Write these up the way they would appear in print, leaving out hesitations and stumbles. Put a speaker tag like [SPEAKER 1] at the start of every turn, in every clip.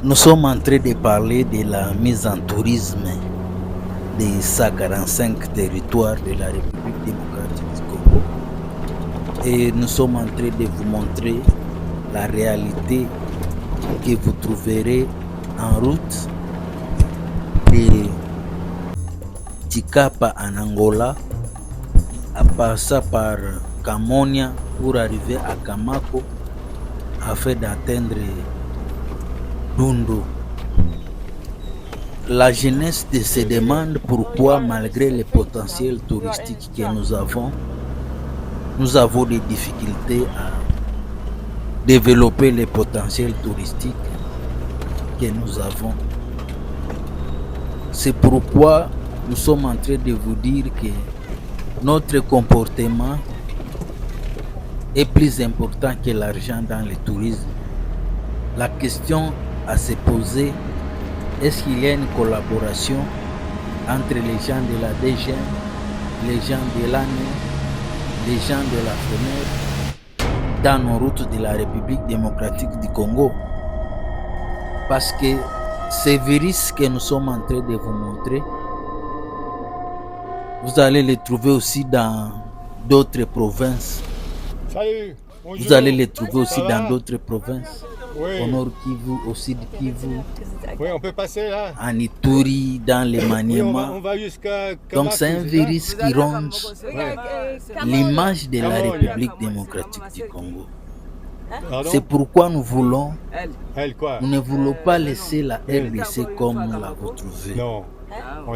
[SPEAKER 1] Nous sommes en train de parler de la mise en tourisme des 145 territoires de la République démocratique du Congo. Et nous sommes en train de vous montrer la réalité que vous trouverez en route de Tikapa en Angola, en passant par Kamonia pour arriver à Kamako afin d'atteindre Dundu. La jeunesse se demande pourquoi, malgré les potentiels touristiques que nous avons des difficultés à développer les potentiels touristiques que nous avons. C'est pourquoi nous sommes en train de vous dire que notre comportement est plus important que l'argent dans le tourisme. La question à se poser, est-ce qu'il y a une collaboration entre les gens de la DGM, les gens de l'ANE, les gens de la FENER dans nos routes de la République démocratique du Congo? Parce que ces virus que nous sommes en train de vous montrer, vous allez les trouver aussi dans d'autres provinces.
[SPEAKER 2] Salut, bonjour.
[SPEAKER 1] Vous allez les trouver aussi dans d'autres provinces.
[SPEAKER 2] Oui.
[SPEAKER 1] Au nord Kivu, au sud Kivu,
[SPEAKER 2] Oui, on peut passer là.
[SPEAKER 1] en Ituri, dans les
[SPEAKER 2] Oui,
[SPEAKER 1] Maniema.
[SPEAKER 2] on va jusqu'à
[SPEAKER 1] Donc c'est un virus qui ronge l'image de la République démocratique du Congo.
[SPEAKER 2] Pardon?
[SPEAKER 1] C'est pourquoi nous voulons,
[SPEAKER 2] Elle quoi?
[SPEAKER 1] nous ne voulons pas laisser la RDC comme nous l'avons trouvée.
[SPEAKER 2] Non.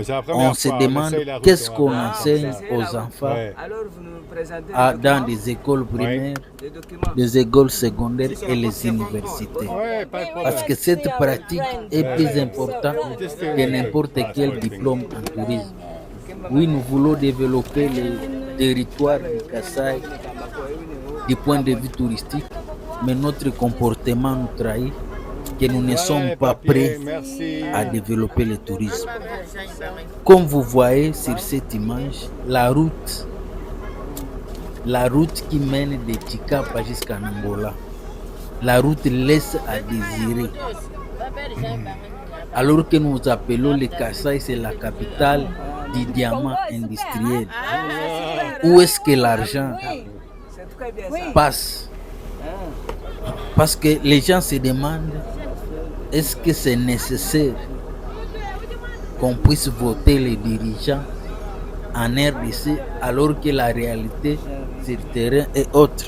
[SPEAKER 2] C'est la première
[SPEAKER 1] On se
[SPEAKER 2] fois,
[SPEAKER 1] demande
[SPEAKER 2] essaye la route,
[SPEAKER 1] qu'est-ce
[SPEAKER 2] on
[SPEAKER 1] qu'on
[SPEAKER 2] va-
[SPEAKER 1] enseigne aux enfants
[SPEAKER 2] Ouais.
[SPEAKER 3] Alors vous nous présentez
[SPEAKER 1] dans des écoles primaires,
[SPEAKER 3] les documents.
[SPEAKER 1] des écoles secondaires et les universités.
[SPEAKER 2] Ouais, pas de problème.
[SPEAKER 1] Parce que cette pratique est plus importante que n'importe quel diplôme en tourisme. Oui, nous voulons développer les territoires du Kassai du point de vue touristique, mais notre comportement nous trahit que nous ne sommes
[SPEAKER 2] Ouais,
[SPEAKER 1] pas
[SPEAKER 2] papier,
[SPEAKER 1] prêts
[SPEAKER 2] merci.
[SPEAKER 1] à développer le tourisme. Comme vous voyez sur cette image, la route qui mène de Tikapa jusqu'à Angola, la route laisse à désirer. Alors que nous appelons le Kassai, c'est la capitale du diamant industriel. Où est-ce que l'argent
[SPEAKER 3] C'est très bien ça.
[SPEAKER 1] passe? Parce que les gens se demandent, est-ce que c'est nécessaire qu'on puisse voter les dirigeants en RDC alors que la réalité sur le terrain est autre?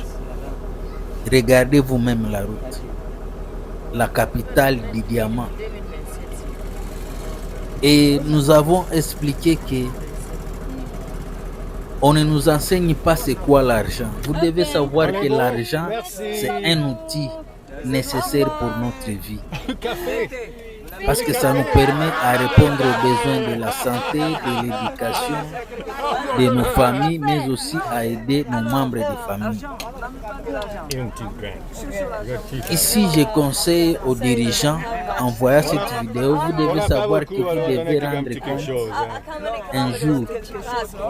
[SPEAKER 1] Regardez vous-même la route, la capitale du diamant. Et nous avons expliqué que on ne nous enseigne pas c'est quoi l'argent. Vous devez savoir que l'argent, c'est un outil nécessaire pour notre vie.
[SPEAKER 2] Café.
[SPEAKER 1] Parce que ça nous permet à répondre aux besoins de la santé, de l'éducation, de nos familles, mais aussi à aider nos membres de famille.
[SPEAKER 2] Et une petite graine.
[SPEAKER 1] Ici, je conseille aux dirigeants, en voyant cette vidéo, vous devez savoir que vous devez rendre compte un jour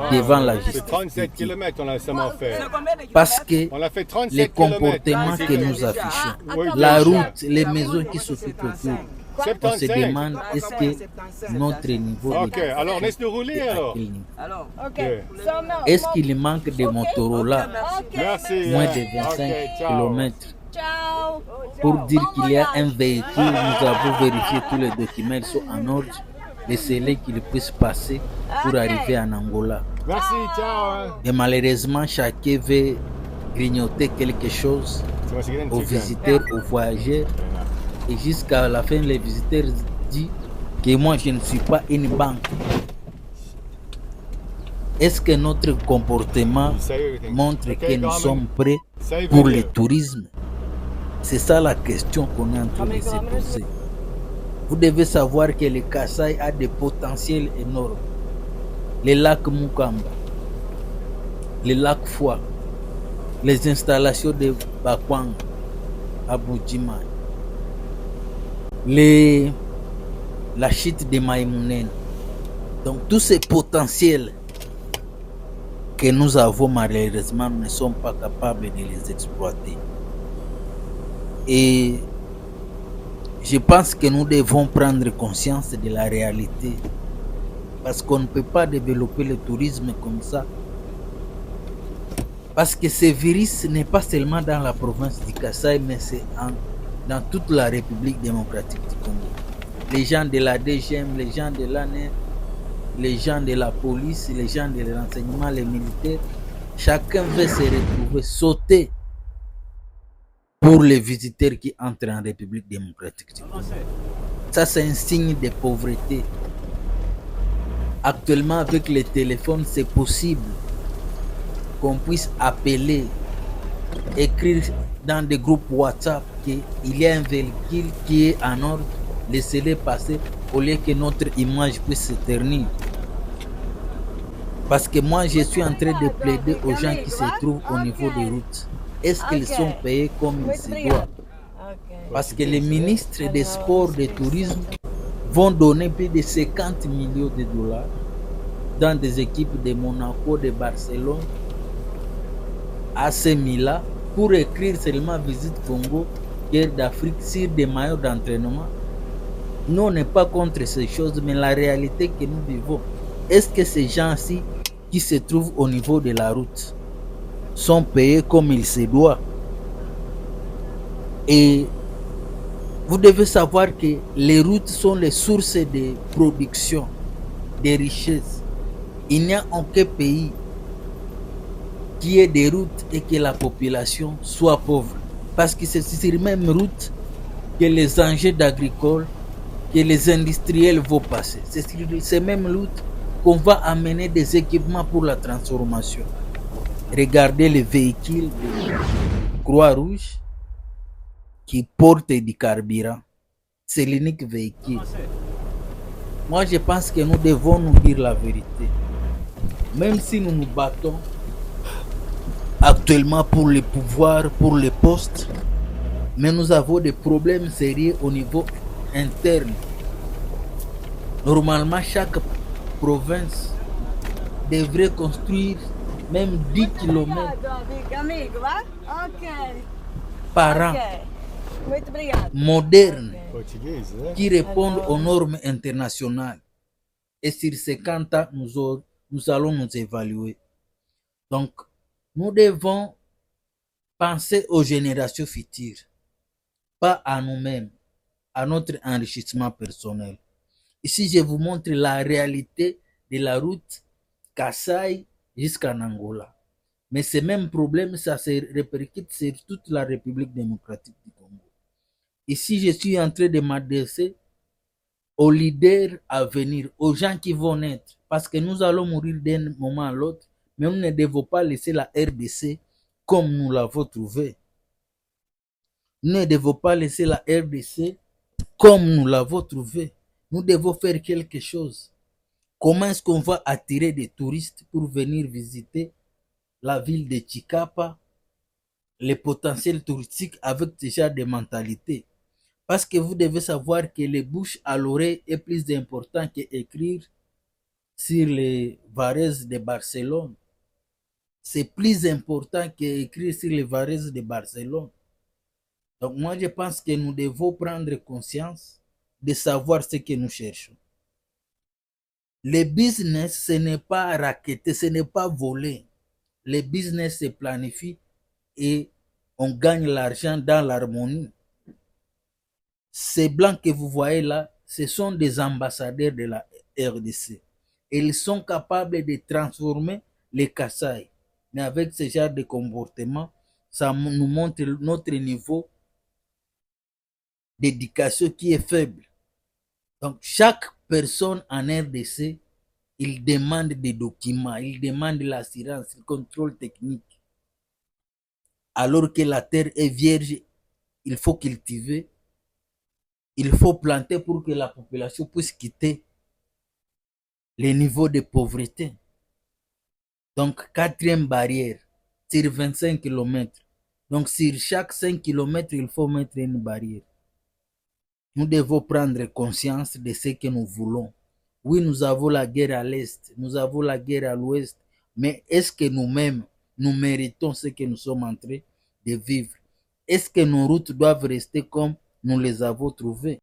[SPEAKER 1] devant la
[SPEAKER 2] C'est 37
[SPEAKER 1] justice.
[SPEAKER 2] km, on a seulement fait.
[SPEAKER 1] Parce que
[SPEAKER 2] On a fait 37
[SPEAKER 1] les
[SPEAKER 2] km.
[SPEAKER 1] comportements que nous affichons,
[SPEAKER 2] Oui,
[SPEAKER 1] la
[SPEAKER 2] bien sûr.
[SPEAKER 1] route, les maisons qui s'occupent autour, on se
[SPEAKER 2] 75.
[SPEAKER 1] demande est-ce que notre niveau
[SPEAKER 2] Ok, alors laisse nous rouler
[SPEAKER 1] est à
[SPEAKER 2] alors.
[SPEAKER 1] quel niveau?
[SPEAKER 3] Alors,
[SPEAKER 2] Ok.
[SPEAKER 1] Est-ce qu'il manque de Motorola
[SPEAKER 2] Merci.
[SPEAKER 1] moins
[SPEAKER 2] hein.
[SPEAKER 1] de 25
[SPEAKER 2] Ok, ciao.
[SPEAKER 1] km
[SPEAKER 4] Ciao.
[SPEAKER 1] pour dire qu'il y a un véhicule? Nous avons vérifié tous les documents, ils sont en ordre, les scellés qu'il puisse passer pour arriver en Angola.
[SPEAKER 2] Merci, ciao. hein.
[SPEAKER 1] Et malheureusement, chacun veut grignoter quelque chose
[SPEAKER 2] Tu vas seguir une
[SPEAKER 1] aux
[SPEAKER 2] petite graine.
[SPEAKER 1] visiteurs, aux voyageurs. Et jusqu'à la fin, les visiteurs disent que moi, je ne suis pas une banque. Est-ce que notre comportement
[SPEAKER 2] Say everything.
[SPEAKER 1] montre
[SPEAKER 2] Okay,
[SPEAKER 1] que nous
[SPEAKER 2] Garmin?
[SPEAKER 1] sommes prêts
[SPEAKER 2] Say
[SPEAKER 1] pour le
[SPEAKER 2] video.
[SPEAKER 1] tourisme? C'est ça la question qu'on est en train de se poser. Vous devez savoir que le Kassai a des potentiels énormes. Le lac Mukamba, le lac Foix, les installations de Bakwang à Bujima, la chute de Maïmounen. Donc tous ces potentiels que nous avons, malheureusement, nous ne sommes pas capables de les exploiter. Et Je pense que nous devons prendre conscience de la réalité. Parce qu'on ne peut pas développer le tourisme comme ça. Parce que ce virus n'est pas seulement dans la province du Kasaï, mais c'est dans toute la République démocratique du Congo. Les gens de la DGM, les gens de l'ANR, les gens de la police, les gens de l'enseignement, les militaires, chacun veut se retrouver, sauter pour les visiteurs qui entrent en République démocratique du Congo. Ça, c'est un signe de pauvreté. Actuellement, avec les téléphones, c'est possible qu'on puisse appeler, écrire dans des groupes WhatsApp qu'il y a un véhicule qui est en ordre, laissez-le passer au lieu que notre image puisse se ternir. Parce que moi, je suis en train de plaider aux gens qui se trouvent au niveau des routes. Est-ce qu'ils sont payés comme il se doit? Parce que les ministres des Sports et du Tourisme vont donner plus de 50 millions de dollars dans des équipes de Monaco, de Barcelone, AC Milan, pour écrire seulement Visite Congo, Guerre d'Afrique sur des maillots d'entraînement. Nous, on n'est pas contre ces choses, mais la réalité que nous vivons, est-ce que ces gens-ci qui se trouvent au niveau de la route sont payés comme il se doit? Et vous devez savoir que les routes sont les sources de production, de richesses. Il n'y a aucun pays qui ait des routes et que la population soit pauvre. Parce que c'est sur les mêmes routes que les engins agricoles, que les industriels vont passer. C'est sur ces mêmes routes qu'on va amener des équipements pour la transformation. Regardez les véhicules de Croix-Rouge qui portent du carburant. C'est l'unique véhicule. Moi, je pense que nous devons nous dire la vérité. Même si nous nous battons actuellement pour le pouvoir, pour les postes, mais nous avons des problèmes sérieux au niveau interne. Normalement, chaque province devrait construire même 10 km par an modernes
[SPEAKER 2] Portuguese, né?
[SPEAKER 1] qui répondent aux normes internationales. Et sur 50 ans, nous allons nous évaluer. Donc, nous devons penser aux générations futures, pas à nous-mêmes, à notre enrichissement personnel. Ici, je vous montre la réalité de la route Kasaï jusqu'en Angola. Mais ce même problème, ça se répercute sur toute la République démocratique du Congo. Ici, je suis en train de m'adresser aux leaders à venir, aux gens qui vont naître, parce que nous allons mourir d'un moment à l'autre, mais nous ne devons pas laisser la RDC comme nous l'avons trouvée. Nous ne devons pas laisser la RDC comme nous l'avons trouvée. Nous devons faire quelque chose. Comment est-ce qu'on va attirer des touristes pour venir visiter la ville de Chikapa, les potentiels touristiques avec ce genre de mentalité? Parce que vous devez savoir que les bouches à l'oreille est plus important qu'écrire sur les varaises de Barcelone. C'est plus important qu'écrire sur les varaises de Barcelone. Donc moi, je pense que nous devons prendre conscience de savoir ce que nous cherchons. Le business, ce n'est pas racketter, ce n'est pas voler. Le business se planifie et on gagne l'argent dans l'harmonie. Ces blancs que vous voyez là, ce sont des ambassadeurs de la RDC. Ils sont capables de transformer les Kasaï. Mais avec ce genre de comportement, ça nous montre notre niveau d'éducation qui est faible. Donc, chaque personne en RDC, il demande des documents, il demande l'assurance, le contrôle technique. Alors que la terre est vierge, il faut cultiver, il faut planter pour que la population puisse quitter les niveaux de pauvreté. Donc, quatrième barrière, sur 25 km. Donc, sur chaque 5 km, il faut mettre une barrière. Nous devons prendre conscience de ce que nous voulons. Oui, nous avons la guerre à l'est, nous avons la guerre à l'ouest, mais est-ce que nous-mêmes, nous méritons ce que nous sommes en train de vivre? Est-ce que nos routes doivent rester comme nous les avons trouvés.